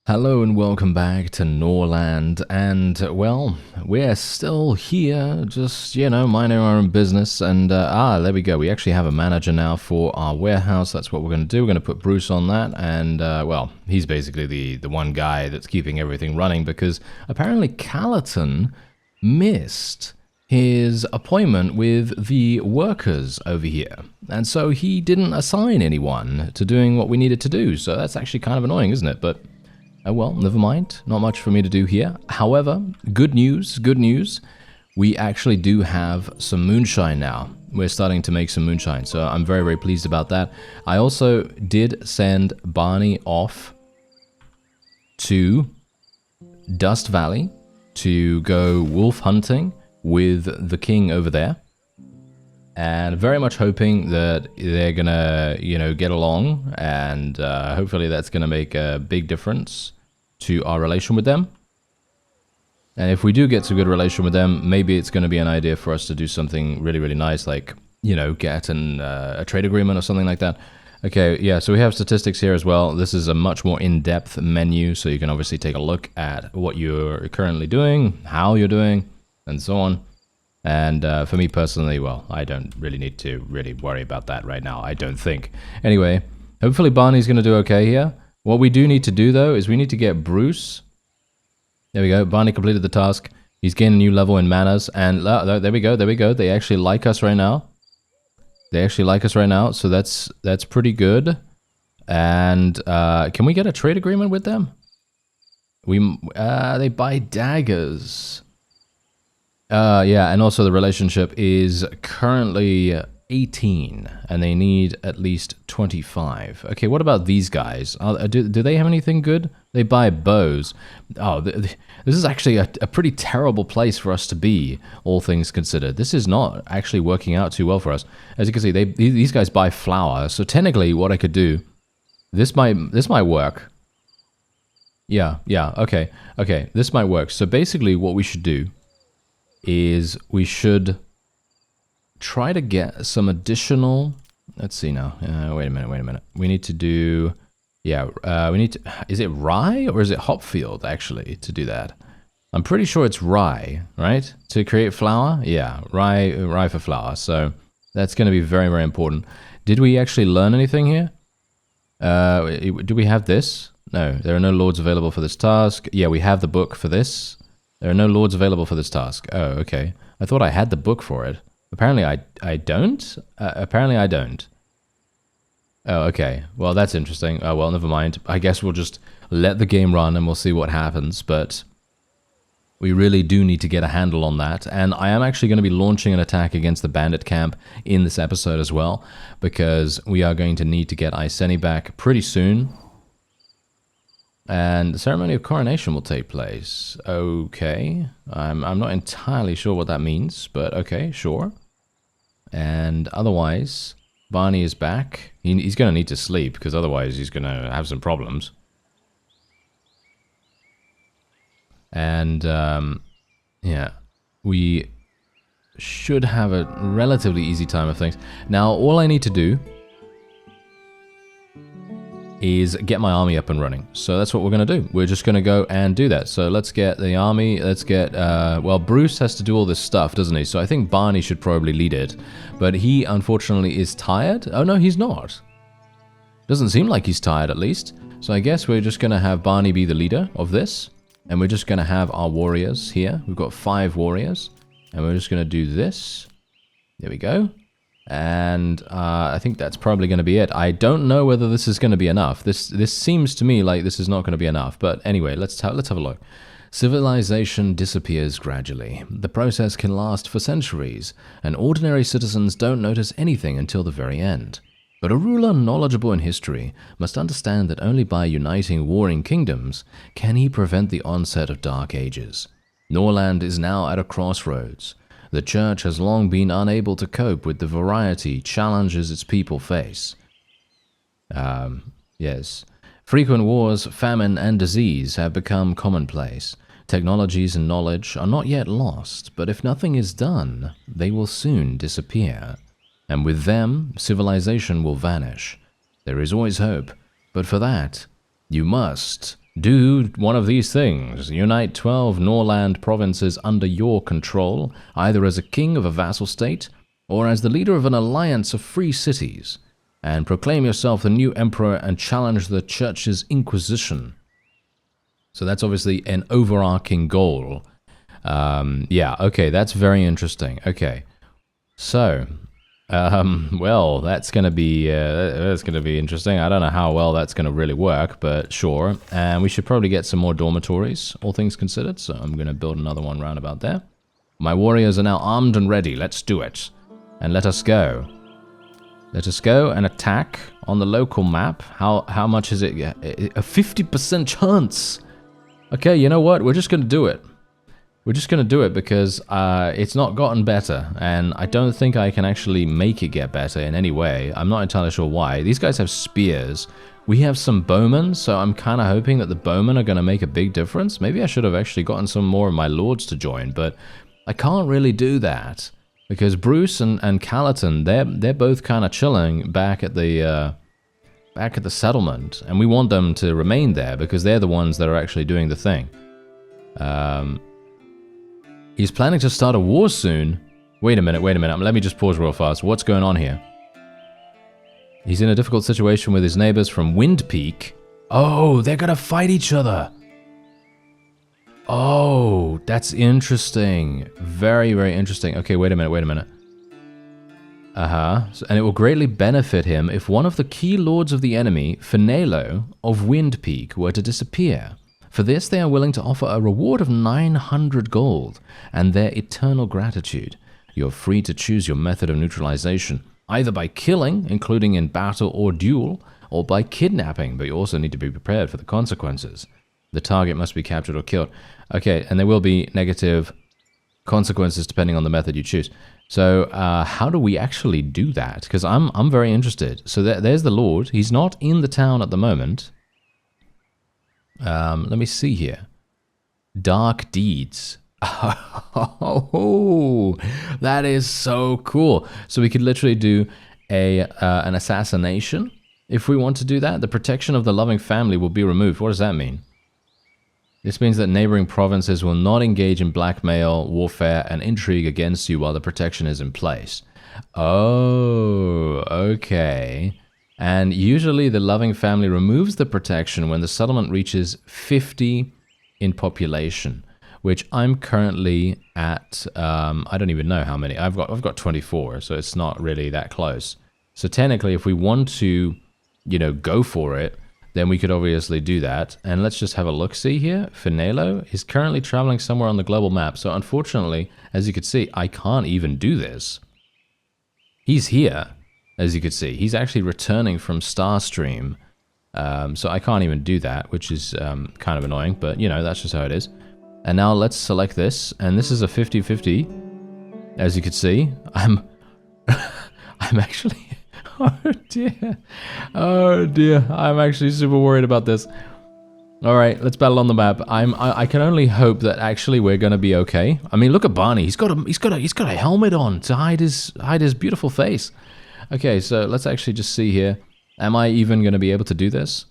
Hello and welcome back to Norland, and well, we're still here, just, minding our own business, and there we go, we actually have a manager now for our warehouse. That's what we're going to do. We're going to put Bruce on that, and well, he's basically the one guy that's keeping everything running, because apparently Callerton missed his appointment with the workers over here, and so he didn't assign anyone to doing what we needed to do, so that's actually kind of annoying, isn't it? But oh well, never mind. Not much for me to do here. However, good news, good news. We actually do have some moonshine now. We're starting to make some moonshine, so I'm very, very pleased about that. I also did send Barney off to Dust Valley to go wolf hunting with the king over there. And very much hoping that they're gonna, get along, and hopefully that's gonna make a big difference to our relation with them. And if we do get to a good relation with them, maybe it's gonna be an idea for us to do something really, really nice, like, get a trade agreement or something like that. Okay, yeah, so we have statistics here as well. This is a much more in-depth menu, so you can obviously take a look at what you're currently doing, how you're doing, and so on. And for me personally, well, I don't really need to really worry about that right now, I don't think. Anyway, hopefully Barney's going to do okay here. What we do need to do, though, is we need to get Bruce. There we go. Barney completed the task. He's gained a new level in manners. And there we go. There we go. They actually like us right now. They actually like us right now. So that's pretty good. And can we get a trade agreement with them? They buy daggers. Yeah, and also the relationship is currently 18, and they need at least 25. Okay, what about these guys? Do they have anything good? They buy bows. Oh, this is actually a pretty terrible place for us to be, all things considered. This is not actually working out too well for us. As you can see, these guys buy flour, so technically what I could do, this might work. Yeah, okay, this might work. So basically what we should do is we should try to get some additional, let's see now, wait a minute, we need to do, we need to, is it rye or is it hop field actually to do that? I'm pretty sure it's rye, right? To create flour? Yeah, rye for flour, so that's going to be very, very important. Did we actually learn anything here? Do we have this? No, there are no lords available for this task. Yeah, we have the book for this. There are no lords available for this task. Oh, okay. I thought I had the book for it. Apparently I don't? Apparently I don't. Oh, okay. Well, that's interesting. Oh, well, never mind. I guess we'll just let the game run and we'll see what happens, but we really do need to get a handle on that. And I am actually going to be launching an attack against the bandit camp in this episode as well, because we are going to need to get Iceni back pretty soon. And the ceremony of coronation will take place. Okay. I'm not entirely sure what that means, but okay, sure. And otherwise, Barney is back. He's going to need to sleep, because otherwise he's going to have some problems. And, yeah, we should have a relatively easy time of things. Now, all I need to do is get my army up and running. So that's what we're going to do. We're just going to go and do that. So let's get the army, let's get, well, Bruce has to do all this stuff, doesn't he? So I think Barney should probably lead it. But he, unfortunately, is tired. Oh, no, he's not. Doesn't seem like he's tired, at least. So I guess we're just going to have Barney be the leader of this. And we're just going to have our warriors here. We've got 5 warriors. And we're just going to do this. There we go. And I think that's probably going to be it. I don't know whether this is going to be enough. This seems to me like this is not going to be enough. But anyway, let's have a look. Civilization disappears gradually. The process can last for centuries, and ordinary citizens don't notice anything until the very end. But a ruler knowledgeable in history must understand that only by uniting warring kingdoms can he prevent the onset of dark ages. Norland is now at a crossroads. The church has long been unable to cope with the variety challenges its people face. Yes. Frequent wars, famine, and disease have become commonplace. Technologies and knowledge are not yet lost, but if nothing is done, they will soon disappear. And with them, civilization will vanish. There is always hope, but for that, you must Do one of these things. Unite 12 Norland provinces under your control, either as a king of a vassal state or as the leader of an alliance of free cities, and proclaim yourself the new emperor and challenge the church's inquisition. So that's obviously an overarching goal. Yeah, okay, that's very interesting. Okay, so, well, that's gonna be interesting. I don't know how well that's gonna really work, but sure. And we should probably get some more dormitories, all things considered. So I'm gonna build another one round about there. My warriors are now armed and ready. Let's do it, and let us go. Let us go and attack on the local map. How much is it? A 50% chance. Okay, you know what? We're just gonna do it. We're just going to do it because it's not gotten better, and I don't think I can actually make it get better in any way. I'm not entirely sure why. These guys have spears. We have some bowmen, so I'm kind of hoping that the bowmen are going to make a big difference. Maybe I should have actually gotten some more of my lords to join, but I can't really do that because Bruce and Callerton, they're both kind of chilling back at the settlement, and we want them to remain there because they're the ones that are actually doing the thing. He's planning to start a war soon. Wait a minute. Let me just pause real fast. What's going on here? He's in a difficult situation with his neighbors from Wind Peak. Oh, they're gonna fight each other. Oh, that's interesting. Very, very interesting. Okay, wait a minute. So, and it will greatly benefit him if one of the key lords of the enemy, Finalo of Wind Peak, were to disappear. For this, they are willing to offer a reward of 900 gold and their eternal gratitude. You're free to choose your method of neutralization, either by killing, including in battle or duel, or by kidnapping, but you also need to be prepared for the consequences. The target must be captured or killed. Okay, and there will be negative consequences depending on the method you choose. So, how do we actually do that? Because I'm very interested. So there's the Lord. He's not in the town at the moment. Let me see here. Dark deeds. Oh, that is so cool. So we could literally do an assassination if we want to do that. The protection of the loving family will be removed. What does that mean? This means that neighboring provinces will not engage in blackmail, warfare, and intrigue against you while the protection is in place. Oh, okay. And usually the loving family removes the protection when the settlement reaches 50 in population, which I'm currently at, I don't even know how many. I've got 24, so it's not really that close. So technically, if we want to, go for it, then we could obviously do that. And let's just have a look-see here. Finalo is currently traveling somewhere on the global map. So unfortunately, as you can see, I can't even do this. He's here. As you can see, he's actually returning from Starstream, so I can't even do that, which is kind of annoying, but that's just how it is. And now let's select this, and this is a 50-50. As you can see, I'm actually, oh dear, I'm actually super worried about this. All right, let's battle on the map. I can only hope that actually we're gonna be okay. I mean, look at Barney. He's got a helmet on to hide his beautiful face. Okay, so let's actually just see here. Am I even going to be able to do this?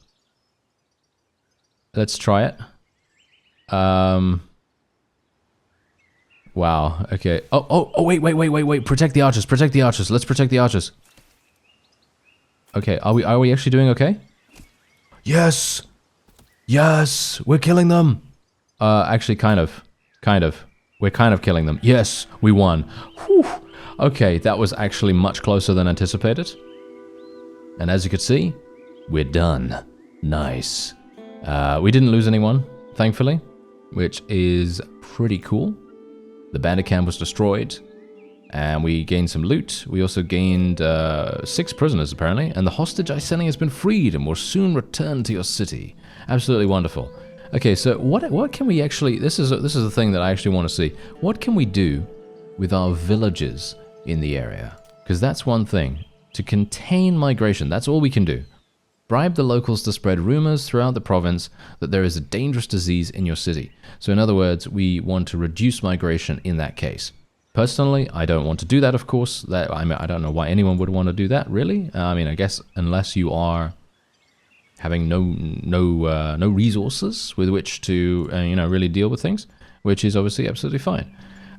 Let's try it. Wow, okay. Oh, wait. Protect the archers. Let's protect the archers. Okay, are we actually doing okay? Yes! Yes! We're killing them! Actually, kind of. We're kind of killing them. Yes, we won. Whew. Okay, that was actually much closer than anticipated. And as you could see, we're done. Nice. We didn't lose anyone, thankfully, which is pretty cool. The bandit camp was destroyed, and we gained some loot. We also gained 6 prisoners, apparently, and the hostage Iceni has been freed and will soon return to your city. Absolutely wonderful. Okay, so what can we actually... This is the thing that I actually want to see. What can we do with our villages in the area? Because that's one thing. To contain migration, that's all we can do. Bribe the locals to spread rumors throughout the province that there is a dangerous disease in your city. So in other words, we want to reduce migration in that case. Personally, I don't want to do that, of course. I don't know why anyone would want to do that, really. I mean, I guess unless you are having no resources with which to really deal with things, which is obviously absolutely fine.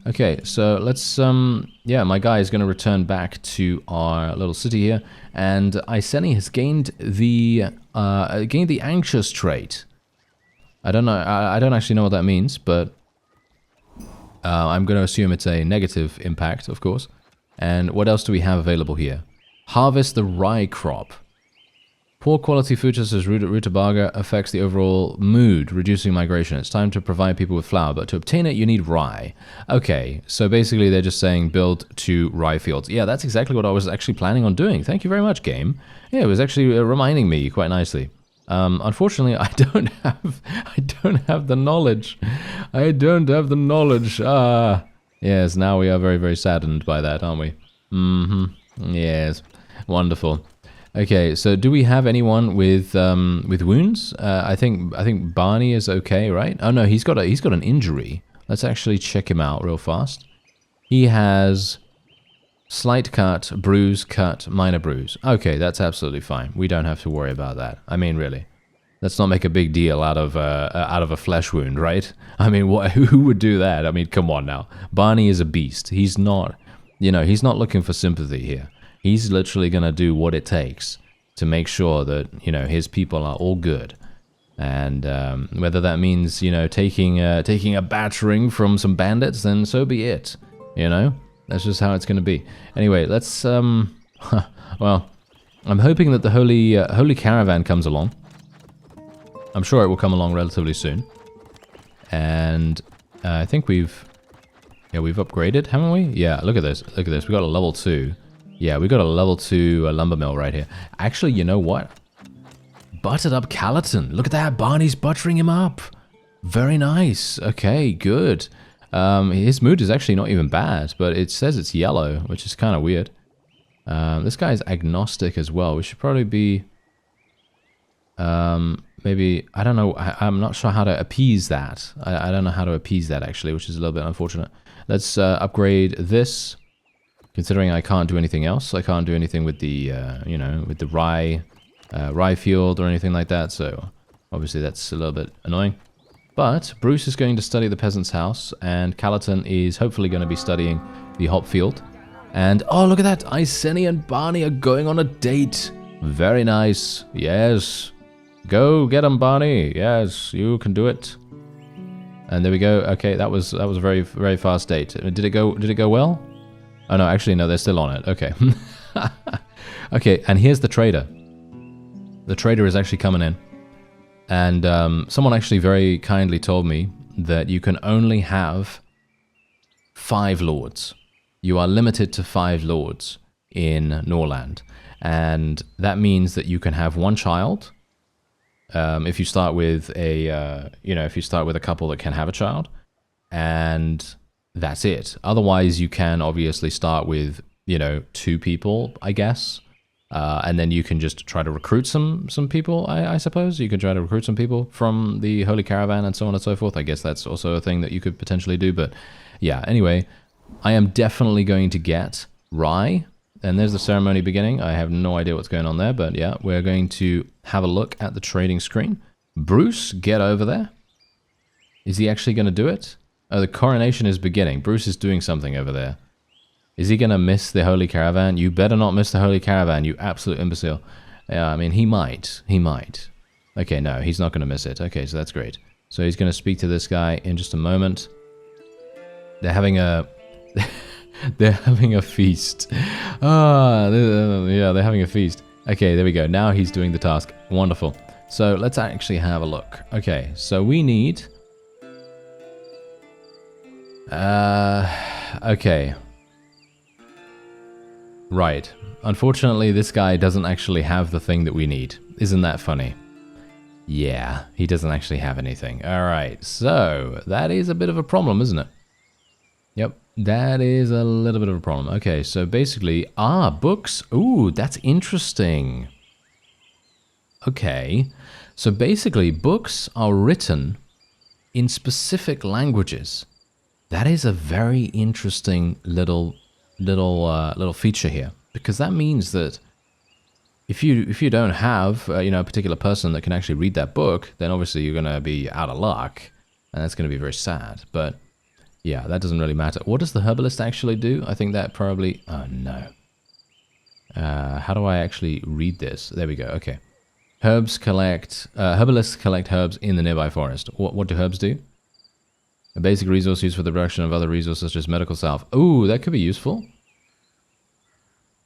Okay, so let's yeah, my guy is going to return back to our little city here, and Iceni has gained the anxious trait. I don't know. I don't actually know what that means, but I'm going to assume it's a negative impact, of course. And what else do we have available here? Harvest the rye crop. Poor quality food such as rutabaga affects the overall mood, reducing migration. It's time to provide people with flour, but to obtain it, you need rye. Okay, so basically they're just saying build 2 rye fields. Yeah, that's exactly what I was actually planning on doing. Thank you very much, game. Yeah, it was actually reminding me quite nicely. Unfortunately, I don't have the knowledge. I don't have the knowledge. Yes, now we are very, very saddened by that, aren't we? Mm-hmm. Yes, wonderful. Okay, so do we have anyone with wounds? I think Barney is okay, right? Oh no, he's got an injury. Let's actually check him out real fast. He has slight cut, bruise, cut, minor bruise. Okay, that's absolutely fine. We don't have to worry about that. I mean, really, let's not make a big deal out of a flesh wound, right? I mean, who would do that? I mean, come on now. Barney is a beast. He's not, he's not looking for sympathy here. He's literally going to do what it takes to make sure that, his people are all good. And whether that means, taking a battering from some bandits, then so be it. That's just how it's going to be. Anyway, let's, well, I'm hoping that the Holy Caravan comes along. I'm sure it will come along relatively soon. And I think we've upgraded, haven't we? Yeah, look at this. We got a level 2. Yeah, we got a level 2 lumber mill right here. Actually, you know what? Buttered up Calaton. Look at that. Barney's buttering him up. Very nice. Okay, good. His mood is actually not even bad, but it says it's yellow, which is kind of weird. This guy is agnostic as well. We should probably be... maybe... I don't know. I'm not sure how to appease that. I don't know how to appease that, actually, which is a little bit unfortunate. Let's upgrade this. Considering I can't do anything else, I can't do anything with the, with the rye field or anything like that, so obviously that's a little bit annoying. But Bruce is going to study the peasant's house, and Calaton is hopefully going to be studying the hop field. And, oh, look at that! Iceni and Barney are going on a date! Very nice, yes. Go get 'em, Barney, yes, you can do it. And there we go, okay, that was a very, very fast date. Did it go well? Oh no, actually no, they're still on it. Okay. Okay, and here's the trader. The trader is actually coming in. And someone actually very kindly told me that you can only have 5 lords. You are limited to 5 lords in Norland. And that means that you can have 1 child. If you start with a couple that can have a child. And that's it. Otherwise, you can obviously start with, 2 people, I guess. And then you can just try to recruit some people, I suppose. You can try to recruit some people from the Holy Caravan and so on and so forth. I guess that's also a thing that you could potentially do. But yeah, anyway, I am definitely going to get rye. And there's the ceremony beginning. I have no idea what's going on there. But yeah, we're going to have a look at the trading screen. Bruce, get over there. Is he actually going to do it? Oh, the coronation is beginning. Bruce is doing something over there. Is he going to miss the Holy Caravan? You better not miss the Holy Caravan, you absolute imbecile. Yeah, I mean, he might. He might. Okay, no, he's not going to miss it. Okay, so that's great. So he's going to speak to this guy in just a moment. They're having a... they're having a feast. Yeah, they're having a feast. Okay, there we go. Now he's doing the task. Wonderful. So let's actually have a look. Okay, so we need... okay. Right. Unfortunately, this guy doesn't actually have the thing that we need. Isn't that funny? Yeah, he doesn't actually have anything. Alright, so that is a bit of a problem, isn't it? Yep, that is a little bit of a problem. Okay, so basically, books. Ooh, that's interesting. Okay, so basically, books are written in specific languages. That is a very interesting little feature here, because that means that if you don't have you know, a particular person that can actually read that book, then obviously you're gonna be out of luck, and that's gonna be very sad. But yeah, that doesn't really matter. What does the herbalist actually do? I think that probably. Oh no. How do I actually read this? There we go. Okay. Herbalists collect herbs in the nearby forest. What do herbs do? A basic resource used for the production of other resources such as medical salve. Ooh, that could be useful.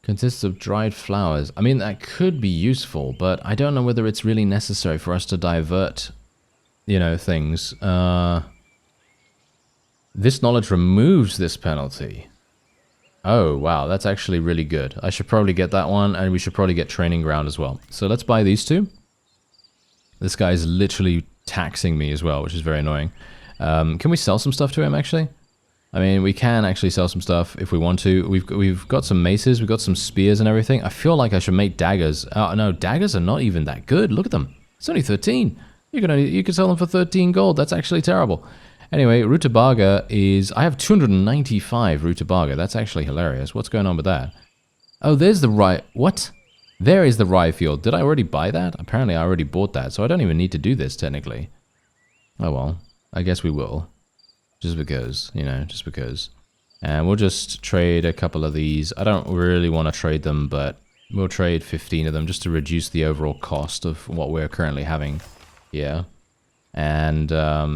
Consists of dried flowers. I mean, that could be useful, but I don't know whether it's really necessary for us to divert, you know, things. This knowledge removes this penalty. Oh, wow, that's actually really good. I should probably get that one, and we should probably get training ground as well. So let's buy these two. This guy's literally taxing me as well, which is very annoying. Can we sell some stuff to him, actually? I mean, we can actually sell some stuff if we want to. We've got some maces, we've got some spears and everything. I feel like I should make daggers. Oh, no, daggers are not even that good. Look at them. It's only 13. You can sell them for 13 gold. That's actually terrible. Anyway, rutabaga is... I have 295 rutabaga. That's actually hilarious. What's going on with that? Oh, there's the rye... What? There is the rye field. Did I already buy that? Apparently I already bought that, so I don't even need to do this, technically. Oh, well. I guess we will. Just because, you know, just because. And we'll just trade a couple of these. I don't really want to trade them, but we'll trade 15 of them just to reduce the overall cost of what we're currently having here. And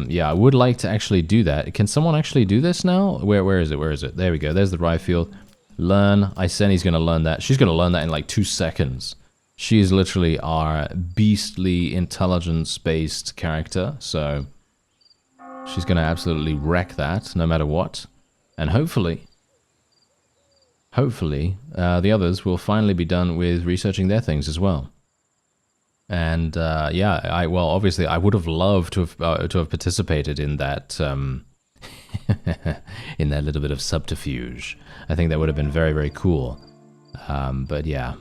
yeah, I would like to actually do that. Can someone actually do this now? Where is it? Where is it? There we go. There's the rye field. Learn. Iseni's going to learn that. She's going to learn that in like 2 seconds. She is literally our beastly intelligence-based character. So she's going to absolutely wreck that no matter what. And hopefully, the others will finally be done with researching their things as well. And yeah, well, obviously, I would have loved to have participated in that in that little bit of subterfuge. I think that would have been very, very cool. But yeah,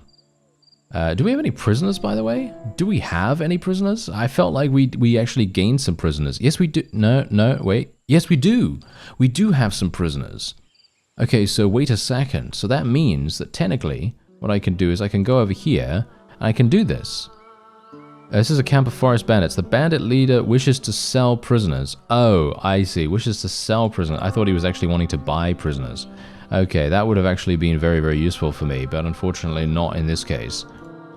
do we have any prisoners, by the way? Do we have any prisoners? I felt like we actually gained some prisoners. Yes, we do. No, wait. Yes, we do. We do have some prisoners. Okay, so wait a second. So that means that technically, what I can do is I can go over here and I can do this. This is a camp of forest bandits. The bandit leader wishes to sell prisoners. Oh, I see. Wishes to sell prisoners. I thought he was actually wanting to buy prisoners. Okay, that would have actually been very, very useful for me, but unfortunately not in this case.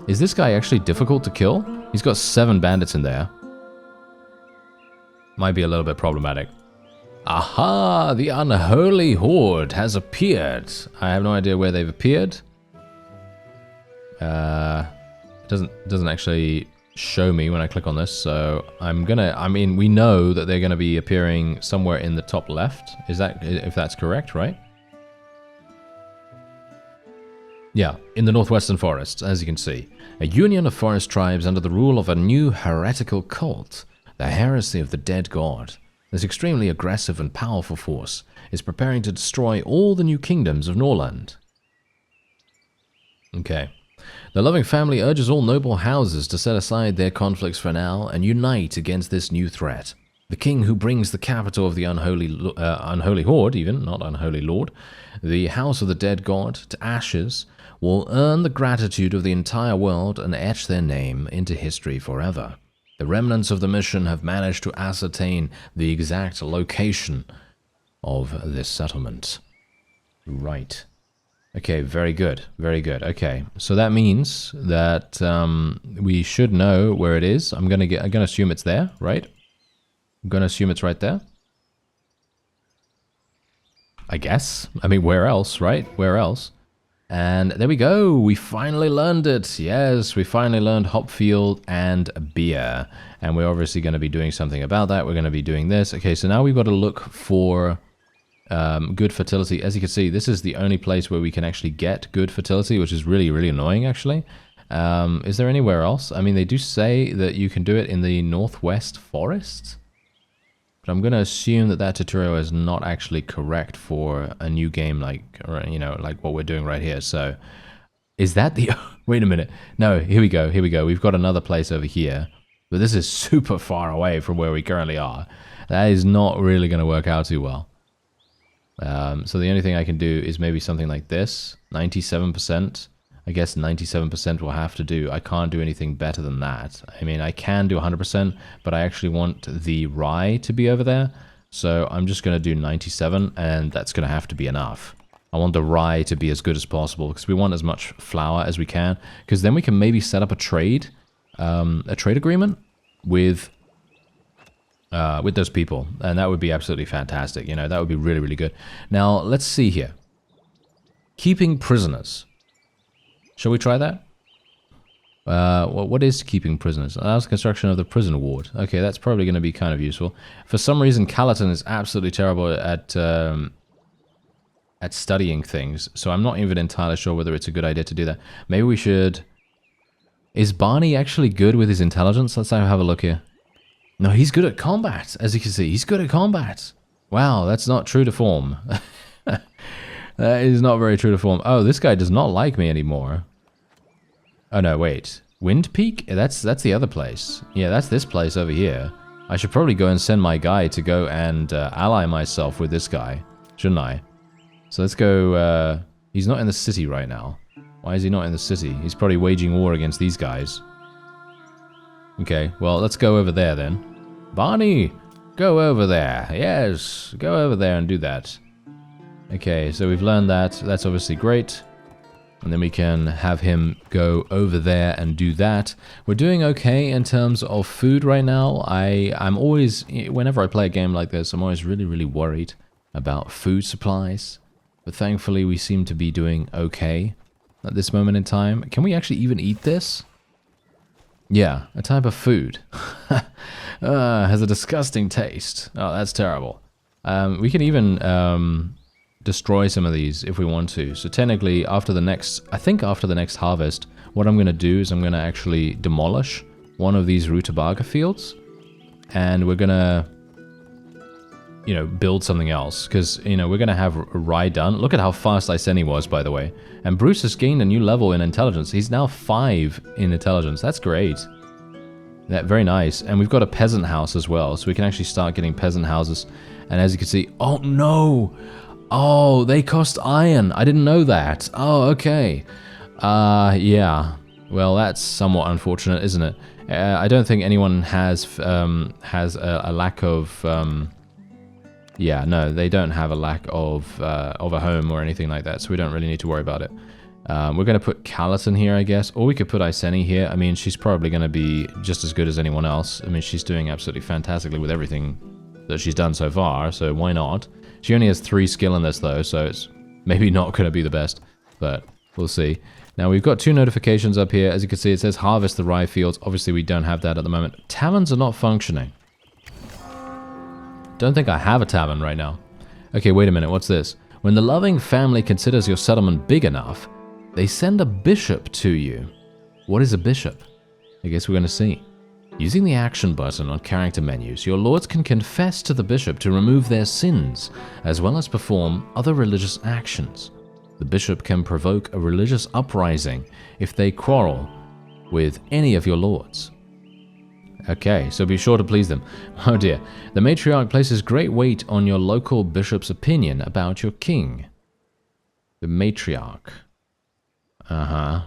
Is this guy actually difficult to kill? He's got 7 bandits in there. Might be a little bit problematic. Aha! The unholy horde has appeared. I have no idea where they've appeared. It doesn't actually show me when I click on this, so I mean, we know that they're gonna be appearing somewhere in the top left. Is that, if that's correct, right? Yeah, in the northwestern forests, as you can see. A union of forest tribes under the rule of a new heretical cult, the heresy of the dead god. This extremely aggressive and powerful force is preparing to destroy all the new kingdoms of Norland. Okay. The loving family urges all noble houses to set aside their conflicts for now and unite against this new threat. The king who brings the capital of the unholy horde, even, not unholy lord, the house of the dead god, to ashes, will earn the gratitude of the entire world and etch their name into history forever. The remnants of the mission have managed to ascertain the exact location of this settlement. Right. Okay, very good, very good. Okay, so that means that we should know where it is. I'm gonna assume it's there, right? I'm gonna assume it's right there. I guess. I mean, where else, right? Where else? And there we go. We finally learned it. Yes, we finally learned Hopfield and beer. And we're obviously going to be doing something about that. We're going to be doing this. Okay, so now we've got to look for good fertility. As you can see, this is the only place where we can actually get good fertility, which is really, really annoying, actually. Is there anywhere else? I mean, they do say that you can do it in the northwest forest. But I'm going to assume that that tutorial is not actually correct for a new game like, or, you know, like what we're doing right here. So, is that the... Wait a minute. No, here we go, here we go. We've got another place over here. But this is super far away from where we currently are. That is not really going to work out too well. So the only thing I can do is maybe something like this. 97%. I guess 97% will have to do. I can't do anything better than that. I mean, I can do 100%, but I actually want the rye to be over there. So I'm just going to do 97, and that's going to have to be enough. I want the rye to be as good as possible, because we want as much flour as we can, because then we can maybe set up a trade agreement with those people, and that would be absolutely fantastic. You know, that would be really, really good. Now, let's see here. Keeping prisoners. Shall we try that? What is keeping prisoners? Allows construction of the prison ward. Okay, that's probably going to be kind of useful. For some reason, Calaton is absolutely terrible at studying things, so I'm not even entirely sure whether it's a good idea to do that. Maybe we should... Is Barney actually good with his intelligence? Let's have a look here. No, he's good at combat, as you can see. He's good at combat. Wow, that's not true to form. That is not very true to form. Oh, this guy does not like me anymore. Oh, no, wait. Wind Peak? That's the other place. Yeah, that's this place over here. I should probably go and send my guy to go and ally myself with this guy. Shouldn't I? So let's go... he's not in the city right now. Why is he not in the city? He's probably waging war against these guys. Okay, well, let's go over there then. Barney! Go over there. Yes, go over there and do that. Okay, so we've learned that. That's obviously great. And then we can have him go over there and do that. We're doing okay in terms of food right now. I'm always, whenever I play a game like this, I'm always really, really worried about food supplies. But thankfully, we seem to be doing okay at this moment in time. Can we actually even eat this? Yeah, a type of food. Has a disgusting taste. Oh, that's terrible. We can even destroy some of these if we want to. So technically, after the next, I think after the next harvest, what I'm going to do is I'm going to actually demolish one of these rutabaga fields, and we're going to, you know, build something else, because, you know, we're going to have rye done. Look at how fast Iceni was, by the way. And Bruce has gained a new level in intelligence. He's now 5 in intelligence. That's great. That very nice. And we've got a peasant house as well, so we can actually start getting peasant houses. And as you can see, oh no! Oh, they cost iron. I didn't know that. Oh, okay. Yeah. Well, that's somewhat unfortunate, isn't it? I don't think anyone has a lack of... yeah, no, they don't have a lack of a home or anything like that, so we don't really need to worry about it. We're going to put Calaton here, I guess, or we could put Iceni here. I mean, she's probably going to be just as good as anyone else. I mean, she's doing absolutely fantastically with everything that she's done so far, so why not? She only has 3 skill in this, though, so it's maybe not going to be the best, but we'll see. Now, we've got 2 notifications up here. As you can see, it says harvest the rye fields. Obviously, we don't have that at the moment. Taverns are not functioning. Don't think I have a tavern right now. Okay, wait a minute, what's this? When the loving family considers your settlement big enough, they send a bishop to you. What is a bishop? I guess we're going to see. Using the action button on character menus, your lords can confess to the bishop to remove their sins, as well as perform other religious actions. The bishop can provoke a religious uprising if they quarrel with any of your lords. Okay, so be sure to please them. Oh dear. The matriarch places great weight on your local bishop's opinion about your king. The matriarch. Uh-huh.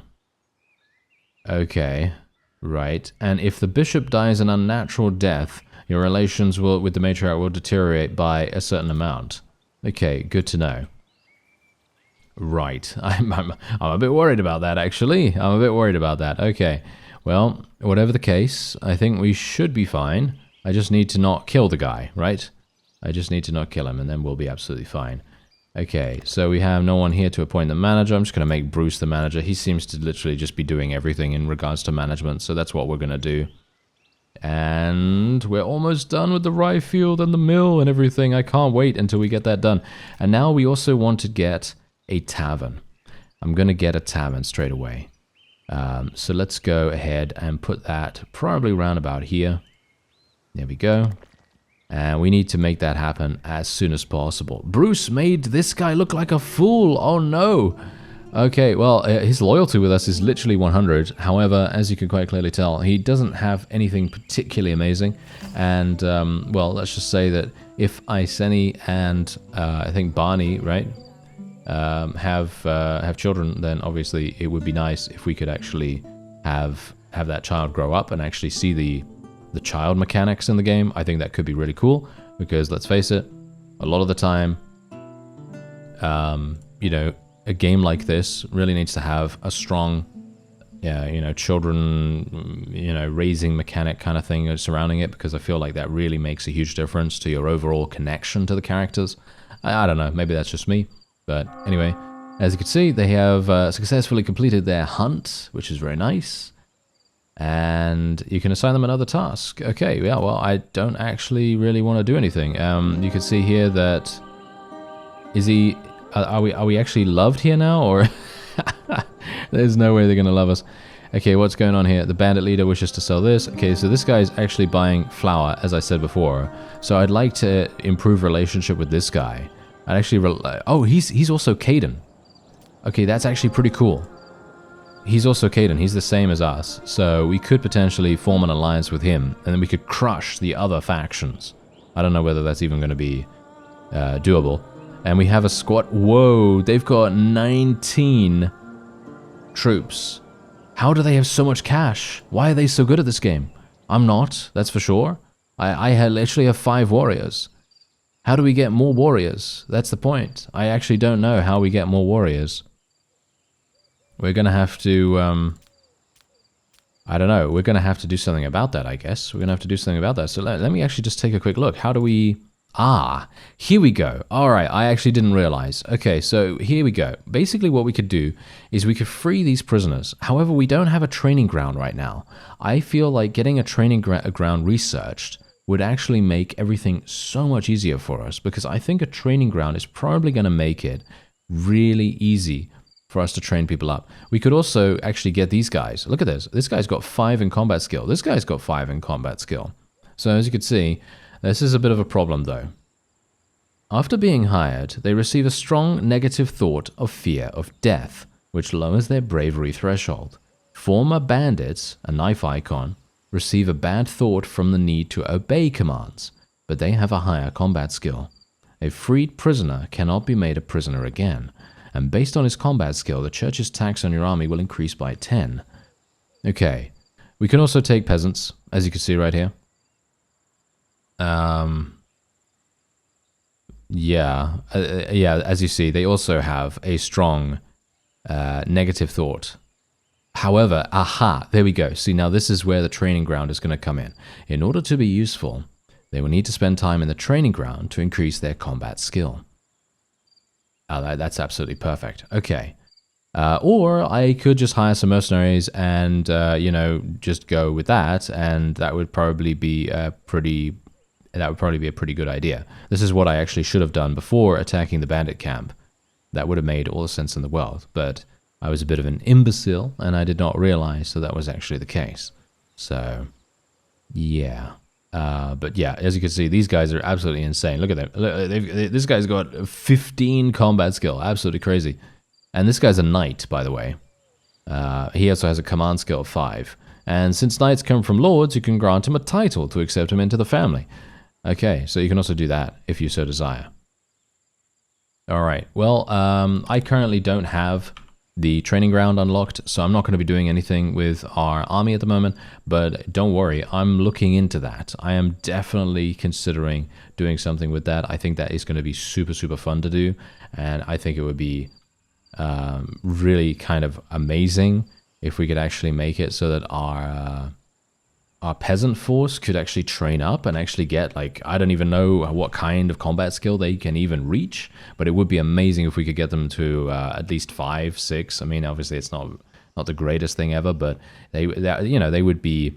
Okay. Right. And if the bishop dies an unnatural death, your relations with the matriarch will deteriorate by a certain amount. Okay, good to know. Right. I'm a bit worried about that, actually. I'm a bit worried about that. Okay. Well, whatever the case, I think we should be fine. I just need to not kill the guy, right? I just need to not kill him, and then we'll be absolutely fine. Okay, so we have no one here to appoint the manager. I'm just going to make Bruce the manager. He seems to literally just be doing everything in regards to management, so that's what we're going to do. And we're almost done with the rye field and the mill and everything. I can't wait until we get that done. And now we also want to get a tavern. I'm going to get a tavern straight away. So let's go ahead and put that probably around about here. There we go. And we need to make that happen as soon as possible. Bruce made this guy look like a fool. Oh no. Okay, well, his loyalty with us is literally 100. However, as you can quite clearly tell, he doesn't have anything particularly amazing. And, well, let's just say that if Iceni and I think Barney, right? have children, then obviously it would be nice if we could actually have that child grow up and actually see the child mechanics in the game. I think that could be really cool because let's face it, a lot of the time, you know, a game like this really needs to have a strong, you know, children, you know, raising mechanic kind of thing surrounding it, because I feel like that really makes a huge difference to your overall connection to the characters. I don't know, maybe that's just me, but anyway, as you can see, they have successfully completed their hunt, which is very nice, and you can assign them another task. Okay, yeah, well, I don't actually really want to do anything. You can see here that, is he, are we actually loved here now, or there's no way they're gonna love us. Okay, what's going on here? The bandit leader wishes to sell this. Okay, so this guy's actually buying flour, as I said before. So I'd like to improve relationship with this guy. I'd actually, oh, he's also Caden. Okay, that's actually pretty cool. He's also Caden. He's the same as us. So we could potentially form an alliance with him, and then we could crush the other factions. I don't know whether that's even going to be doable. And we have a squad. Whoa, they've got 19 troops. How do they have so much cash? Why are they so good at this game? I'm not, that's for sure. I literally have 5 warriors. How do we get more warriors? That's the point. I actually don't know how we get more warriors. We're going to have to, I don't know. We're going to have to do something about that, I guess. We're going to have to do something about that. So let me actually just take a quick look. How do we... Ah, here we go. All right, I actually didn't realize. Okay, so here we go. Basically what we could do is we could free these prisoners. However, we don't have a training ground right now. I feel like getting a training ground researched would actually make everything so much easier for us, because I think a training ground is probably going to make it really easy for us to train people up. We could also actually get these guys. Look at this. This guy's got 5 in combat skill. This guy's got 5 in combat skill. So as you can see, this is a bit of a problem though. After being hired, they receive a strong negative thought of fear of death, which lowers their bravery threshold. Former bandits, a knife icon, receive a bad thought from the need to obey commands, but they have a higher combat skill. A freed prisoner cannot be made a prisoner again, and based on his combat skill, the church's tax on your army will increase by 10. Okay, we can also take peasants, as you can see right here. Yeah, as you see, they also have a strong negative thought. However, aha, there we go. See, now this is where the training ground is going to come in. In order to be useful, they will need to spend time in the training ground to increase their combat skill. That's absolutely perfect. Okay. Or I could just hire some mercenaries and, you know, just go with that, and that would probably be a pretty good idea. This is what I actually should have done before attacking the bandit camp. That would have made all the sense in the world, but I was a bit of an imbecile, and I did not realize that was actually the case. So, yeah. But yeah, as you can see, these guys are absolutely insane. Look at them. This guy's got 15 combat skill. Absolutely crazy. And this guy's a knight, by the way. He also has a command skill of 5. And since knights come from lords, you can grant him a title to accept him into the family. Okay, so you can also do that if you so desire. Alright, well, I currently don't have the training ground unlocked, so I'm not going to be doing anything with our army at the moment, but don't worry, I'm looking into that. I am definitely considering doing something with that. I think that is going to be super, super fun to do, and I think it would be really kind of amazing if we could actually make it so that our peasant force could actually train up and actually get, like, I don't even know what kind of combat skill they can even reach, but it would be amazing if we could get them to at least 5, 6. I mean, obviously it's not the greatest thing ever, but they would be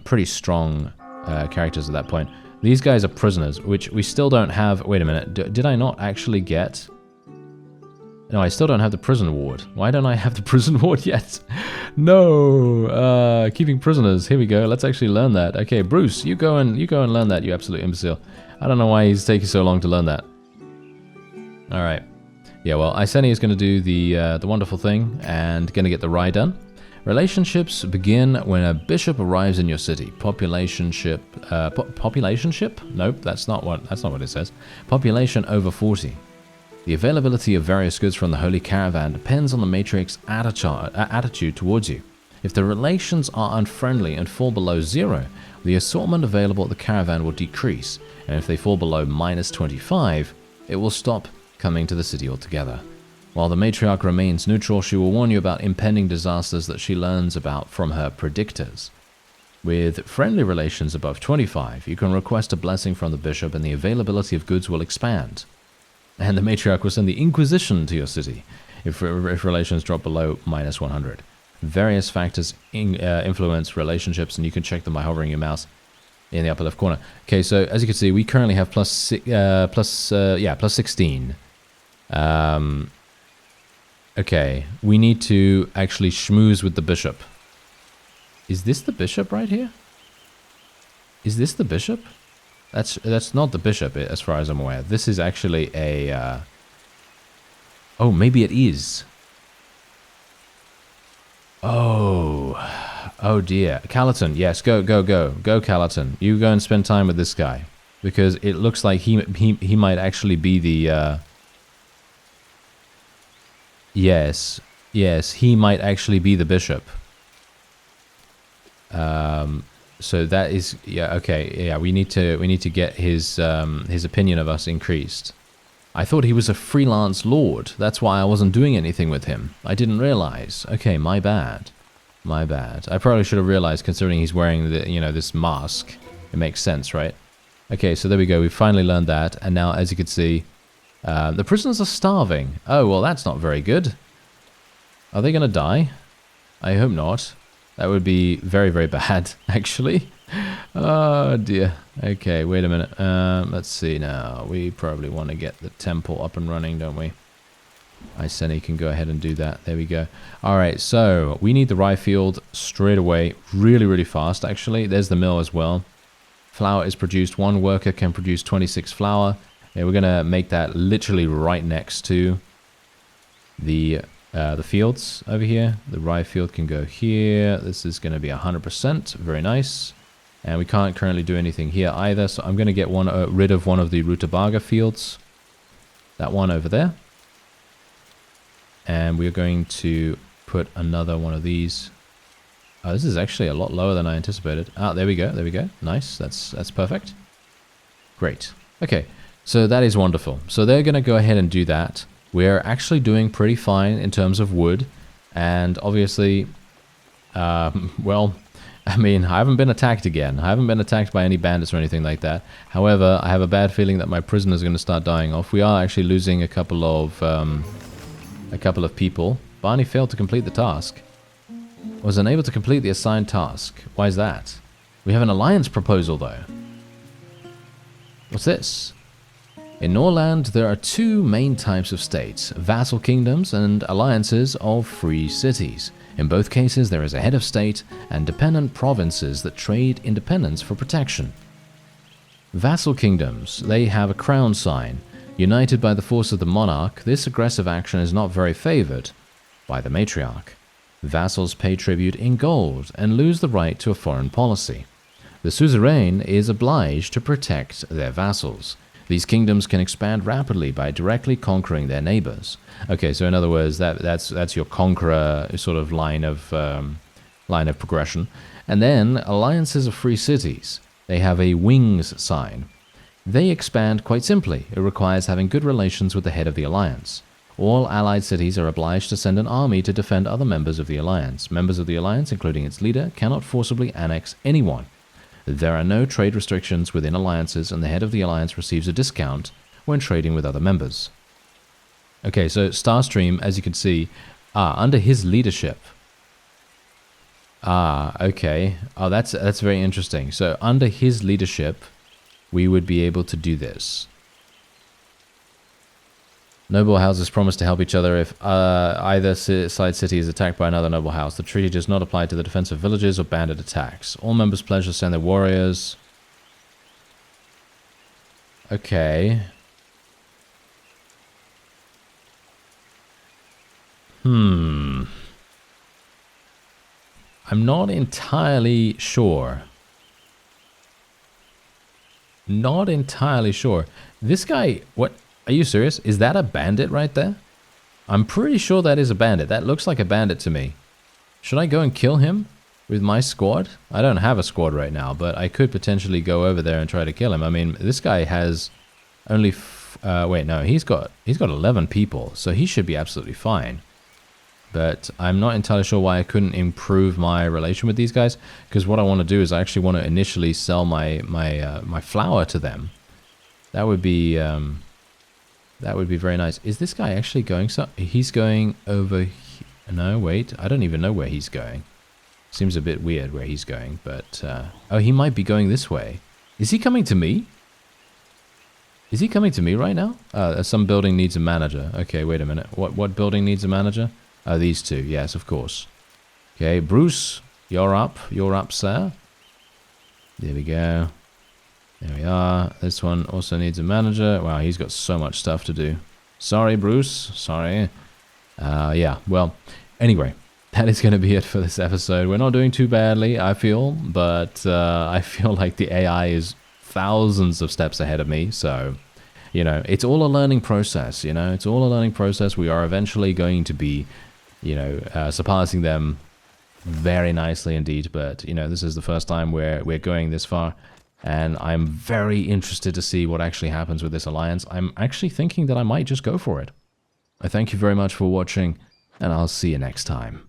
pretty strong characters at that point. These guys are prisoners, which we still don't have. Wait a minute, did I not actually get... No, I still don't have the prison ward. Why don't I have the prison ward yet? No, keeping prisoners. Here we go. Let's actually learn that. Okay, Bruce, you go and learn that, you absolute imbecile. I don't know why he's taking so long to learn that. All right. Yeah, well, Iseni is going to do the wonderful thing and going to get the rye done. Relationships begin when a bishop arrives in your city. Populationship. Populationship? Nope, that's not what it says. Population over 40. The availability of various goods from the Holy Caravan depends on the matriarch's attitude towards you. If the relations are unfriendly and fall below 0, the assortment available at the caravan will decrease, and if they fall below -25, it will stop coming to the city altogether. While the matriarch remains neutral, she will warn you about impending disasters that she learns about from her predictors. With friendly relations above 25, you can request a blessing from the bishop and the availability of goods will expand. And the matriarch will send the Inquisition to your city if relations drop below -100. Various factors influence relationships, and you can check them by hovering your mouse in the upper left corner. Okay, so as you can see, we currently have plus 16. Okay, we need to actually schmooze with the bishop. Is this the bishop right here? Is this the bishop? That's not the bishop, as far as I'm aware. This is actually a... Oh, maybe it is. Oh dear. Callerton, yes, go, Callerton. You go and spend time with this guy. Because it looks like he might actually be the... Yes, he might actually be the bishop. So that is, yeah, okay, yeah, we need to get his opinion of us increased. I thought he was a freelance lord. That's why I wasn't doing anything with him. I didn't realize. Okay, my bad. My bad. I probably should have realized, considering he's wearing the, this mask. It makes sense, right? Okay, so there we go. We finally learned that, and now, as you can see, the prisoners are starving. Oh, well, that's not very good. Are they gonna die? I hope not. That would be very, very bad, actually. Oh, dear. Okay, wait a minute. Let's see now. We probably want to get the temple up and running, don't we? Iseni can go ahead and do that. There we go. Alright, so we need the rye field straight away. Really, really fast, actually. There's the mill as well. Flour is produced. One worker can produce 26 flour. Yeah, we're going to make that literally right next to the fields over here. The rye field can go here. This is going to be 100%. Very nice. And we can't currently do anything here either, so I'm going to get rid of one of the rutabaga fields. That one over there. And we're going to put another one of these. Oh, this is actually a lot lower than I anticipated. Ah, there we go. There we go. Nice. That's perfect. Great. Okay, so that is wonderful. So they're going to go ahead and do that. We're actually doing pretty fine in terms of wood, and obviously, well, I mean, I haven't been attacked again. I haven't been attacked by any bandits or anything like that. However, I have a bad feeling that my prisoners are going to start dying off. We are actually losing a couple of people. Barney failed to complete the task. Was unable to complete the assigned task. Why is that? We have an alliance proposal, though. What's this? In Norland, there are two main types of states, vassal kingdoms and alliances of free cities. In both cases, there is a head of state and dependent provinces that trade independence for protection. Vassal kingdoms, they have a crown sign. United by the force of the monarch, this aggressive action is not very favored by the matriarch. Vassals pay tribute in gold and lose the right to a foreign policy. The suzerain is obliged to protect their vassals. These kingdoms can expand rapidly by directly conquering their neighbors. Okay, so in other words, that's your conqueror sort of line of progression. And then alliances of free cities. They have a wings sign. They expand quite simply. It requires having good relations with the head of the alliance. All allied cities are obliged to send an army to defend other members of the alliance. Members of the alliance, including its leader, cannot forcibly annex anyone. There are no trade restrictions within alliances, and the head of the alliance receives a discount when trading with other members. Okay, so Starstream, as you can see, under his leadership. Okay. Oh, that's very interesting. So under his leadership, we would be able to do this. Noble houses promise to help each other if either side city is attacked by another noble house. The treaty does not apply to the defense of villages or bandit attacks. All members pledge to send their warriors. Okay. I'm not entirely sure. Not entirely sure. This guy, what? Are you serious? Is that a bandit right there? I'm pretty sure that is a bandit. That looks like a bandit to me. Should I go and kill him with my squad? I don't have a squad right now, but I could potentially go over there and try to kill him. I mean, this guy has only... wait, no, he's got 11 people, so he should be absolutely fine. But I'm not entirely sure why I couldn't improve my relation with these guys, because what I want to do is I actually want to initially sell my flour to them. That would be very nice. Is this guy actually going so? He's going over. No, wait. I don't even know where he's going. Seems a bit weird where he's going, but oh, he might be going this way. Is he coming to me? Is he coming to me right now? Some building needs a manager. Okay, wait a minute. What building needs a manager? These two. Yes, of course. Okay, Bruce, you're up. You're up, sir. There we go. There we are. This one also needs a manager. Wow, he's got so much stuff to do. Sorry, Bruce. Sorry. Yeah, well, anyway, that is going to be it for this episode. We're not doing too badly, I feel, but I feel like the AI is thousands of steps ahead of me, so... You know, it's all a learning process, you know? It's all a learning process. We are eventually going to be, you know, surpassing them very nicely indeed. But, you know, this is the first time we're going this far. And I'm very interested to see what actually happens with this alliance. I'm actually thinking that I might just go for it. I thank you very much for watching, and I'll see you next time.